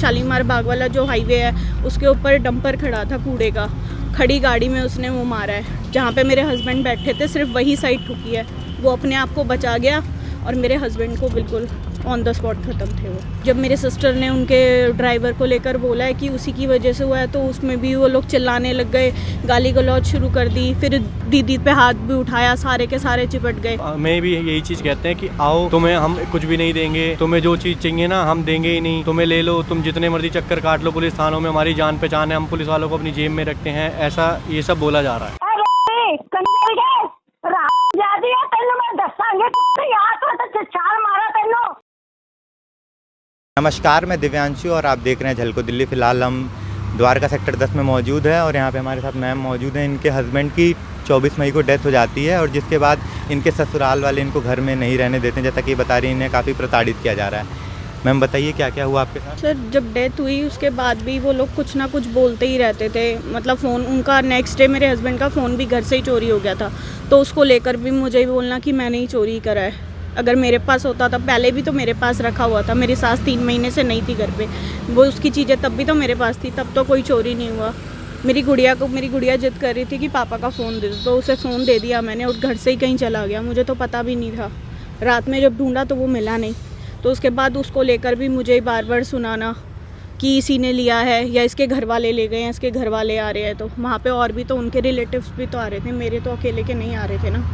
शालीमार बाग वाला जो हाईवे है उसके ऊपर डंपर खड़ा था कूड़े का, खड़ी गाड़ी में उसने वो मारा है। जहाँ पे मेरे हस्बैंड बैठे थे सिर्फ वही साइड ठुकी है, वो अपने आप को बचा गया और मेरे हस्बैंड को बिल्कुल ऑन द स्पॉट ख़त्म थे वो। जब मेरे सिस्टर ने उनके ड्राइवर को लेकर बोला है कि उसी की वजह से हुआ है, तो उसमें भी वो लोग चिल्लाने लग गए, गाली गलौज शुरू कर दी, फिर दीदी पे हाथ भी उठाया, सारे के सारे चिपट गए। मैं भी यही चीज़ कहते हैं कि आओ, तुम्हें हम कुछ भी नहीं देंगे, तुम्हें जो चीज़ चाहिए ना हम देंगे ही नहीं, तुम्हें ले लो, तुम जितने मर्जी चक्कर काट लो पुलिस थानों में, हमारी जान पहचान है, हम पुलिस वालों को अपनी जेब में रखते हैं, ऐसा ये सब बोला जा रहा है। नमस्कार, मैं दिव्यांशु और आप देख रहे हैं झलको दिल्ली। फ़िलहाल हम द्वारका सेक्टर 10 में मौजूद है और यहाँ पे हमारे साथ मैम मौजूद हैं। इनके हस्बैंड की 24 मई को डेथ हो जाती है और जिसके बाद इनके ससुराल वाले इनको घर में नहीं रहने देते, जैसा कि बता रही इन्हें काफ़ी प्रताड़ित किया जा रहा है। मैम बताइए क्या क्या हुआ आपके साथ? सर, जब डेथ हुई उसके बाद भी वो लोग कुछ ना कुछ बोलते ही रहते थे। मतलब फ़ोन उनका नेक्स्ट डे मेरे हस्बैंड का फ़ोन भी घर से ही चोरी हो गया था, तो उसको लेकर भी मुझे ही बोलना कि मैंने ही चोरी करा है। अगर मेरे पास होता था, पहले भी तो मेरे पास रखा हुआ था, मेरी सास 3 महीने से नहीं थी घर पे, वो उसकी चीज़ें तब भी तो मेरे पास थी, तब तो कोई चोरी नहीं हुआ। मेरी गुड़िया जिद कर रही थी कि पापा का फ़ोन दे दो, तो उसे फ़ोन दे दिया मैंने और घर से ही कहीं चला गया। मुझे तो पता भी नहीं था, रात में जब ढूंढा तो वो मिला नहीं। तो उसके बाद उसको लेकर भी मुझे बार बार सुनाना कि इसी ने लिया है या इसके घर वाले ले गए हैं, इसके घर वाले आ रहे हैं। तो वहाँ पे और भी तो उनके रिलेटिव्स भी तो आ रहे थे, मेरे तो अकेले के नहीं आ रहे थे ना।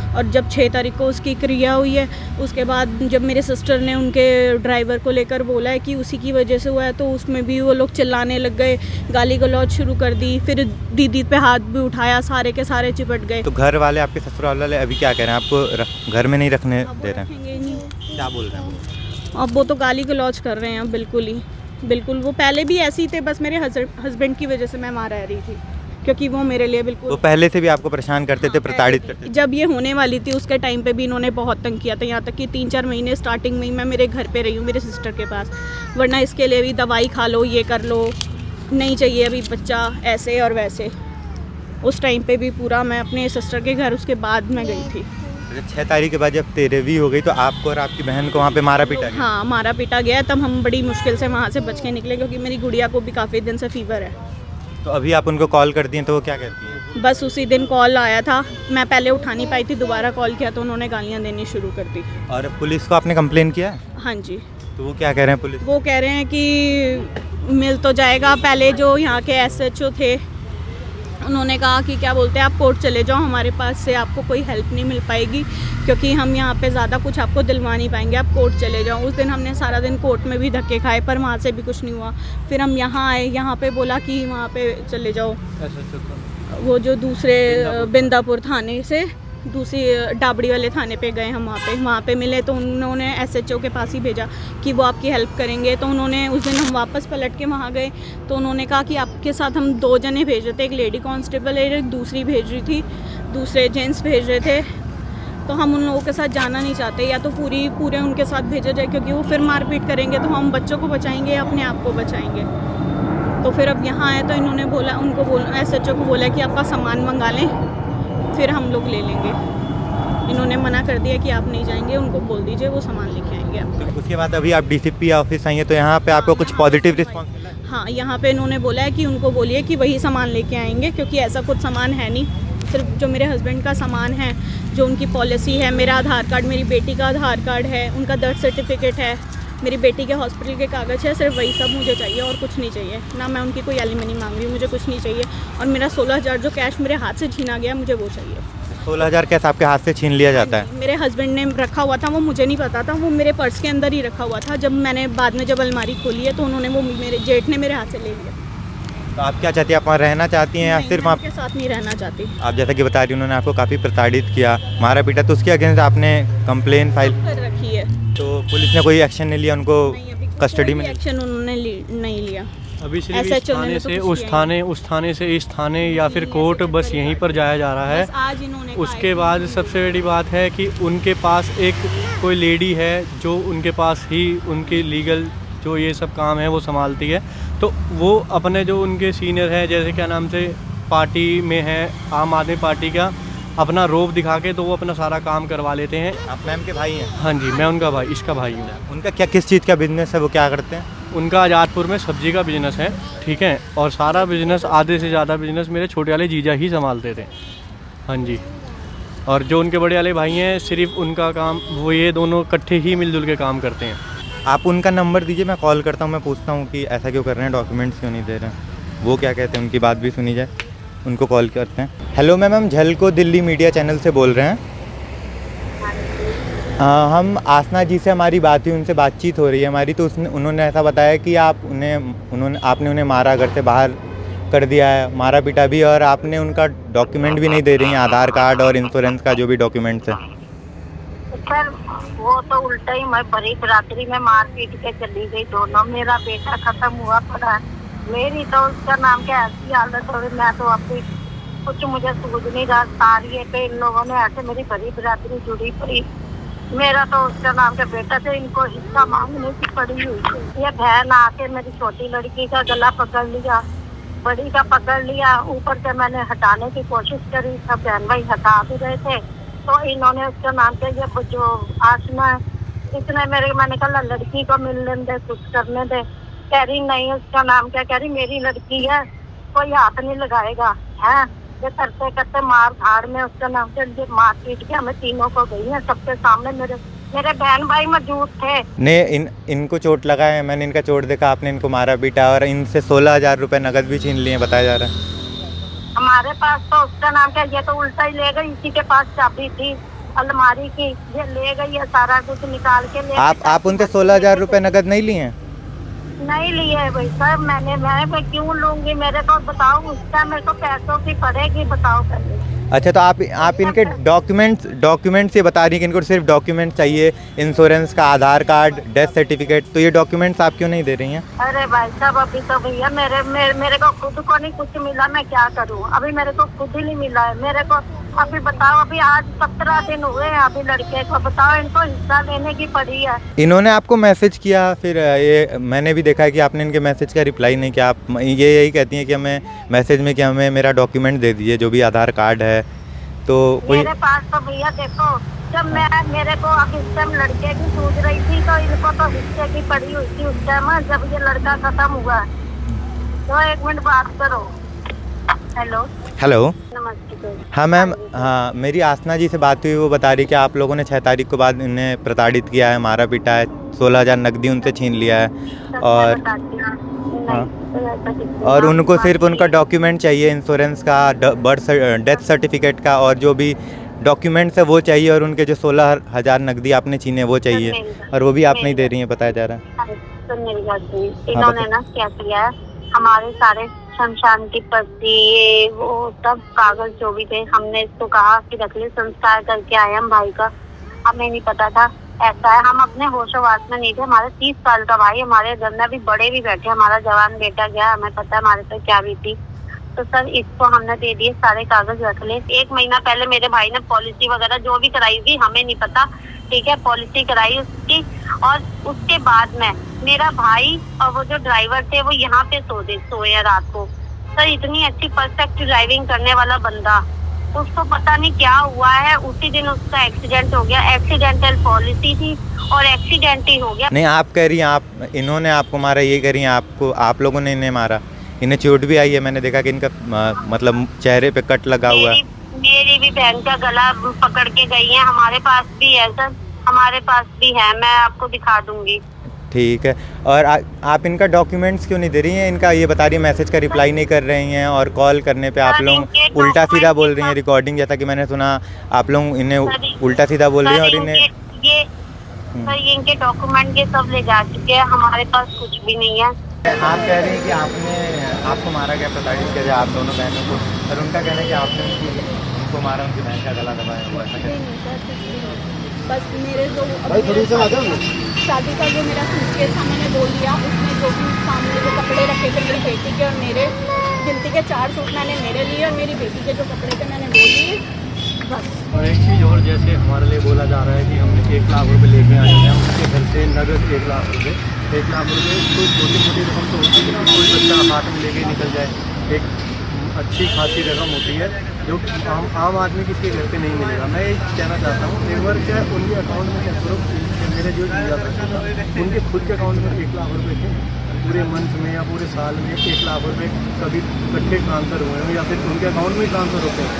और जब 6 तारीख को उसकी क्रिया हुई है, उसके बाद जब मेरे सिस्टर ने उनके ड्राइवर को लेकर बोला है कि उसी की वजह से हुआ है, तो उसमें भी वो लोग चिल्लाने लग गए, गाली गलौज शुरू कर दी, फिर दीदी पे हाथ भी उठाया, सारे के सारे चिपट गए। तो घर वाले, आपके ससुराल वाले अभी क्या कह रहे हैं? आपको घर में नहीं रखने दे रहे हैं? क्या बोल रहे हैं? अब वो तो गाली गलौज कर रहे हैं बिल्कुल। वो पहले भी ऐसे ही थे, बस मेरे हस्बैंड की वजह से मैं वहाँ रह रही थी, क्योंकि वो मेरे लिए बिल्कुल, वो पहले से भी आपको परेशान करते थे, प्रताड़ित करते थे? जब ये होने वाली थी उसके टाइम पे भी इन्होंने बहुत तंग किया था, यहाँ तक कि 3-4 महीने स्टार्टिंग में ही मैं मेरे घर पे रही हूँ मेरे सिस्टर के पास, वरना इसके लिए भी दवाई खा लो, ये कर लो, नहीं चाहिए अभी बच्चा, ऐसे और वैसे। उस टाइम पे भी पूरा मैं अपने सिस्टर के घर उसके बाद में गई थी। 6 तारीख के बाद जब 13वीं हो गई तो आपको और आपकी बहन को वहाँ पे मारा पीटा गया? हाँ, मारा पीटा गया। तब हम बड़ी मुश्किल से वहाँ से बच के निकले, क्योंकि मेरी गुड़िया को भी काफ़ी दिन से फीवर है। तो अभी आप उनको कॉल करती हैं तो वो क्या कहती हैं? बस उसी दिन कॉल आया था, मैं पहले उठा नहीं पाई थी, दोबारा कॉल किया तो उन्होंने गालियाँ देनी शुरू कर दी। और पुलिस को आपने कंप्लेन किया? हाँ जी। तो वो क्या कह रहे हैं पुलिस? वो कह रहे हैं कि मिल तो जाएगा। पहले जो यहाँ के SHO थे उन्होंने कहा कि क्या बोलते हैं, आप कोर्ट चले जाओ, हमारे पास से आपको कोई हेल्प नहीं मिल पाएगी, क्योंकि हम यहाँ पे ज़्यादा कुछ आपको दिलवा नहीं पाएंगे, आप कोर्ट चले जाओ। उस दिन हमने सारा दिन कोर्ट में भी धक्के खाए, पर वहाँ से भी कुछ नहीं हुआ। फिर हम यहाँ आए, यहाँ पे बोला कि वहाँ पे चले जाओ, वो जो दूसरे बिंदापुर थाने से दूसरी डाबड़ी वाले थाने पे गए हम, वहाँ पे मिले तो उन्होंने SHO के पास ही भेजा कि वो आपकी हेल्प करेंगे। तो उन्होंने उस दिन हम वापस पलट के वहाँ गए तो उन्होंने कहा कि आपके साथ हम 2 जने भेज रहे थे, एक लेडी कांस्टेबल है, एक दूसरी भेज रही थी, दूसरे जेंट्स भेज रहे थे। तो हम उन लोगों के साथ जाना नहीं चाहते, या तो पूरे उनके साथ भेजा जाए, क्योंकि वो फिर मारपीट करेंगे तो हम बच्चों को बचाएंगे या अपने आप को बचाएंगे। तो फिर अब यहाँ आए तो इन्होंने बोला, SHO को बोला कि आपका सामान मंगा लें, फिर हम लोग ले लेंगे। इन्होंने मना कर दिया कि आप नहीं जाएंगे, उनको बोल दीजिए वो सामान लेके आएंगे आपका। तो उसके बाद अभी आप DCP ऑफिस आई हैं, तो यहाँ पे आपको कुछ पॉजिटिव रिस्पॉन्स मिला? हाँ, यहाँ पे इन्होंने बोला है कि उनको बोलिए कि वही सामान लेके आएंगे, क्योंकि ऐसा कुछ सामान है नहीं, सिर्फ जो मेरे हस्बैंड का सामान है, जो उनकी पॉलिसी है, मेरा आधार कार्ड, मेरी बेटी का आधार कार्ड है, उनका बर्थ सर्टिफिकेट है, मेरी बेटी के हॉस्पिटल के कागज़ है, सिर्फ वही सब मुझे चाहिए और कुछ नहीं चाहिए। ना मैं उनकी कोई एलिमनी मांग रही हूँ, मुझे कुछ नहीं चाहिए। और मेरा 16,000 जो कैश मेरे हाथ से छीना गया, मुझे वो चाहिए। 16,000 कैश आपके हाथ से छीन लिया जाता है? मेरे हस्बैंड ने रखा हुआ था, वो मुझे नहीं पता था, वो मेरे पर्स के अंदर ही रखा हुआ था। जब मैंने बाद में जब अलमारी खोली है तो उन्होंने वो मेरे जेठ ने मेरे हाथ से ले लिया। तो आप क्या चाहती हैं? आप वहाँ रहना चाहती हैं या सिर्फ आप के साथ नहीं रहना चाहती? आप जैसा कि बता रही उन्होंने आपको काफ़ी प्रताड़ित किया, मारा पीटा, तो उसके अगेंस्ट आपने कंप्लेन फाइल कर रखी है? तो पुलिस ने कोई एक्शन नहीं लिया? उनको कस्टडी में एक्शन उन्होंने नहीं लिया। अभी सिर्फ इस थाने से उस थाने से इस थाने या फिर कोर्ट, बस यहीं पर जाया जा रहा है। आज इन्होंने उसके बाद सबसे बड़ी बात है कि उनके पास एक कोई लेडी है जो उनके पास ही उनके लीगल जो ये सब काम है वो संभालती है। तो वो अपने जो उनके सीनियर हैं, जैसे क्या नाम से पार्टी में है आम आदमी पार्टी का, अपना रोब दिखा के तो वो अपना सारा काम करवा लेते हैं। आप मैम के भाई हैं? हाँ जी, मैं उनका भाई, इसका भाई हूँ। उनका क्या, किस चीज़ का बिजनेस है, वो क्या करते हैं? उनका आज़ादपुर में सब्जी का बिज़नेस है, ठीक है, और सारा बिज़नेस, आधे से ज़्यादा बिज़नेस मेरे छोटे वाले जीजा ही संभालते थे। हाँ जी। और जो उनके बड़े वाले भाई हैं, सिर्फ उनका काम, वो ये दोनों इकट्ठे ही मिलजुल के काम करते हैं। आप उनका नंबर दीजिए, मैं कॉल करता हूँ, मैं पूछता हूँ कि ऐसा क्यों कर रहे हैं, डॉक्यूमेंट्स क्यों नहीं दे रहे हैं, वो क्या कहते हैं, उनकी बात भी सुनी जाए। उनको कॉल करते हैं। हेलो मैम, हम झलको दिल्ली मीडिया चैनल से बोल रहे हैं। हम आसना जी से हमारी बात हुई, उनसे बातचीत हो रही है हमारी, तो उन्होंने ऐसा बताया कि आपने उन्हें मारा, घर से बाहर कर दिया है, मारा पीटा भी, और आपने उनका डॉक्यूमेंट भी नहीं दे रही हैं, आधार कार्ड और इंश्योरेंस का जो भी डॉक्यूमेंट्स है। सर वो तो उल्टा ही, मैं बड़ी बरादरी में मार पीट के चली गई दोनों। मेरा बेटा खत्म हुआ पड़ा है, मेरी तो उसका नाम क्या ऐसी हालत हो रही, मैं तो अभी कुछ मुझे सूझ नहीं रहा। सारी पे इन लोगों ने ऐसे मेरी बड़ी बरादरी जुड़ी पड़ी, मेरा तो उसका नाम के बेटा से इनको हिस्सा मांगने की पड़ी हुई थी। ये बहन आके मेरी छोटी लड़की का गला पकड़ लिया, बड़ी का पकड़ लिया, ऊपर से मैंने हटाने की कोशिश करी, सब बहन भाई हटा भी रहे थे, तो इन्होंने उसका नाम के ये जो आसना है, इसने मैंने कहा लड़की को मिलने दे, कुछ करने दे। कह रही नहीं, उसका नाम क्या, कह रही मेरी लड़की है, कोई हाथ नहीं लगाएगा है। ये करते करते मार धाड़ में उसका नाम के मार पीट के हमें तीनों को गई है, सबके सामने। मेरे बहन भाई मौजूद थे। ने इनको चोट लगा है, मैंने इनका चोट देखा, आपने इनको मारा पीटा और इनसे 16,000 रुपये नकद भी छीन लिए बताया जा रहा है। हमारे पास तो उसका नाम क्या, ये तो उल्टा ही ले गई, इसी के पास चाबी थी अलमारी की, ये ले गई है, सारा कुछ निकाल के ले। आप उनसे 16,000 रुपये नकद नहीं लिए हैं? नहीं लिए भाई साहब, मैं क्यों लूंगी, मेरे को बताओ, उसका मेरे को पैसों की पड़ेगी, बताओ पहले। अच्छा, तो आप इनके डॉक्यूमेंट्स ये बता रही हैं कि इनको सिर्फ डॉक्यूमेंट चाहिए, इंश्योरेंस का, आधार कार्ड, डेथ सर्टिफिकेट, तो ये डॉक्यूमेंट्स आप क्यों नहीं दे रही हैं? अरे भाई साहब, अभी तो भैया मेरे को खुद को नहीं कुछ मिला, मैं क्या करूं, अभी मेरे को खुद ही नहीं मिला है मेरे को। अभी बताओ, अभी आज 17 दिन हुए हैं अभी लड़के को, बताओ इनको हिस्सा लेने की पड़ी है। इन्होंने आपको मैसेज किया, फिर ये मैंने भी देखा है कि आपने इनके मैसेज का रिप्लाई नहीं किया। आप यही कहती हैं कि हमें मैसेज में कि हमें मेरा डॉक्यूमेंट दे दीजिए, जो भी आधार कार्ड है। तो कोई मेरे पास तो भैया देखो, जब मेरे को अब इस टाइम लड़के की सूझ रही थी, तो इनको तो हिस्से की पड़ी हुई थी उस टाइम, जब ये लड़का खत्म हुआ। तो 1 मिनट बात करो। हेलो नमस्ते। हाँ मैम, हाँ मेरी आसना जी से बात हुई, वो बता रही कि आप लोगों ने 6 तारीख को बाद इन्हें प्रताड़ित किया है, मारा पीटा है, 16,000 नकदी उनसे छीन लिया है, और और उनको सिर्फ उनका डॉक्यूमेंट चाहिए, इंश्योरेंस का, डेथ सर्टिफिकेट का, और जो भी डॉक्यूमेंट्स है वो चाहिए, और उनके जो 16,000 नकदी आपने छीने वो चाहिए, और वो भी आप नहीं दे रही हैं, बताया जा रहा है। सुन मेरी बात, इन्होंने ना क्या किया है, हमारे सारे शमशान की पत्ती, ये वो सब कागज जो भी थे, हमने इसको कहा कि रख ले, संस्कार करके आए हम भाई का, हमें नहीं पता था ऐसा है, हम अपने होशोवास में नहीं थे। हमारे 30 साल का भाई, हमारे घर में भी बड़े भी बैठे, हमारा जवान बेटा गया, हमें पता है हमारे पे क्या भी थी। तो सर इसको हमने दे दिए, सारे कागज रख ले। 1 महीना पहले मेरे भाई ने पॉलिसी वगैरह जो भी कराई थी, हमें नहीं पता, ठीक है, पॉलिसी कराई उसकी, और उसके बाद में मेरा भाई और वो जो ड्राइवर थे वो यहाँ पे सोए हैं रात को। सर इतनी अच्छी परफेक्ट ड्राइविंग करने वाला बंदा, उसको पता नहीं क्या हुआ है, उसी दिन उसका एक्सीडेंट हो गया। एक्सीडेंटल पॉलिसी थी और एक्सीडेंट ही हो गया। नहीं, आप कह रही हैं इन्होंने आपको मारा, ये कह रही हैं आप लोगों ने इन्हें मारा। इन्हें चोट भी आई है, मैंने देखा कि इनका मतलब चेहरे पे कट लगा हुआ है। मेरी भी बहन का गला पकड़ के गई है, हमारे पास भी है सर, हमारे पास भी है, मैं आपको दिखा दूंगी। ठीक है, और आप इनका डॉक्यूमेंट्स क्यों नहीं दे रही हैं? इनका ये बता रही है मैसेज का रिप्लाई नहीं कर रही हैं, और कॉल करने पे आप लोग उल्टा सीधा बोल रही हैं, रिकॉर्डिंग जैसा कि मैंने सुना, आप लोग इन्हें उल्टा सीधा बोल रही हैं, और इन्हें ये इनके डॉक्यूमेंट ये सब ले जा चुके हैं, हमारे पास कुछ भी नहीं है। आप कह रही हैं कि आपको मारा गया, प्रताड़ित किया आप दोनों बहनों को, और उनका कहना है कि आपने उनको मारा, उनकी बहन का गला दबाया। बस मेरे जो शादी का जो मेरा सूटकेस था मैंने बोल दिया, उसमें जो भी सामने जो कपड़े रखे थे मेरी बेटी के और मेरे, गिनती के 4 सूट मैंने मेरे लिए, और मेरी बेटी के जो कपड़े थे मैंने वो लिए, बस। और एक चीज़ और, जैसे हमारे लिए बोला जा रहा है कि हमने 1 लाख रुपए लेके आए हैं, उनके घर से नगद 1 लाख रुपए, 1 लाख रुपए कोई छोटी मोटी रकम तो होती है, कोई बच्चा हाथ में लेके निकल जाए, एक अच्छी खासी रकम होती है जो आम आदमी किसी घर पे नहीं मिलेगा। मैं ये कहना चाहता हूँ, एक बार क्या उनके अकाउंट में क्या करो, मेरे जो जीजा था उनके खुद के अकाउंट में 1 लाख रुपए थे, पूरे मंथ में या पूरे साल में 1 लाख रुपए कभी इकट्ठे ट्रांसफ़र हुए हैं या फिर उनके अकाउंट में ट्रांसफ़र होते हैं।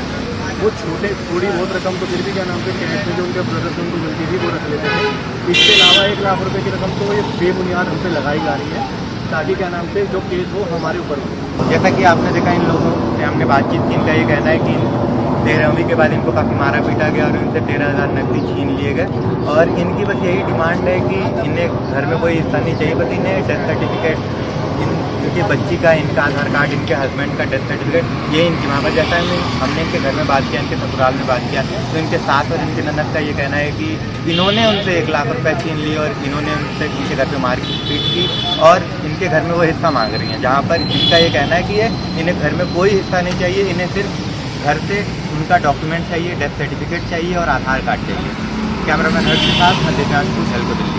वो थोड़ी बहुत रकम तो फिर भी क्या नाम से कैश में जो उनके ब्रदर्स उनको मिलती थी वो रख लेते थे। इसके अलावा 1 लाख रुपए की रकम तो ये बेबुनियाद हम पे लगाई जा रही है ताकि क्या नाम से जो केस हो हमारे ऊपर हो। जैसा कि आपने देखा इन लोगों से हमने बातचीत की, इनका ये कहना है कि 13वीं के बाद इनको काफ़ी मारा पीटा गया और इनसे 13,000 नकदी छीन लिए गए और इनकी बस यही डिमांड है कि इन्हें घर में कोई हिस्सा नहीं चाहिए, बस इन्हें डेथ सर्टिफिकेट, इनकी बच्ची का, इनका आधार कार्ड, इनके हस्बैंड का डेथ सर्टिफिकेट, ये इनकी वहाँ पर। जैसा हमने इनके घर में बात किया, इनके ससुराल में बात किया, तो इनके सास और इनके ननद का ये कहना है कि इन्होंने उनसे 1 लाख रुपए छीन लिए और इन्होंने उनसे इनके घर पे मारपीट की और इनके घर में वो हिस्सा मांग रही हैं, जहाँ पर इनका ये कहना है कि इन्हें घर में कोई हिस्सा नहीं चाहिए, इन्हें सिर्फ घर से उनका डॉक्यूमेंट चाहिए, डेथ सर्टिफिकेट चाहिए और आधार कार्ड चाहिए। कैमरामैन हर्ष के साथ मैं दिव्यांशु, झलको दिल्ली।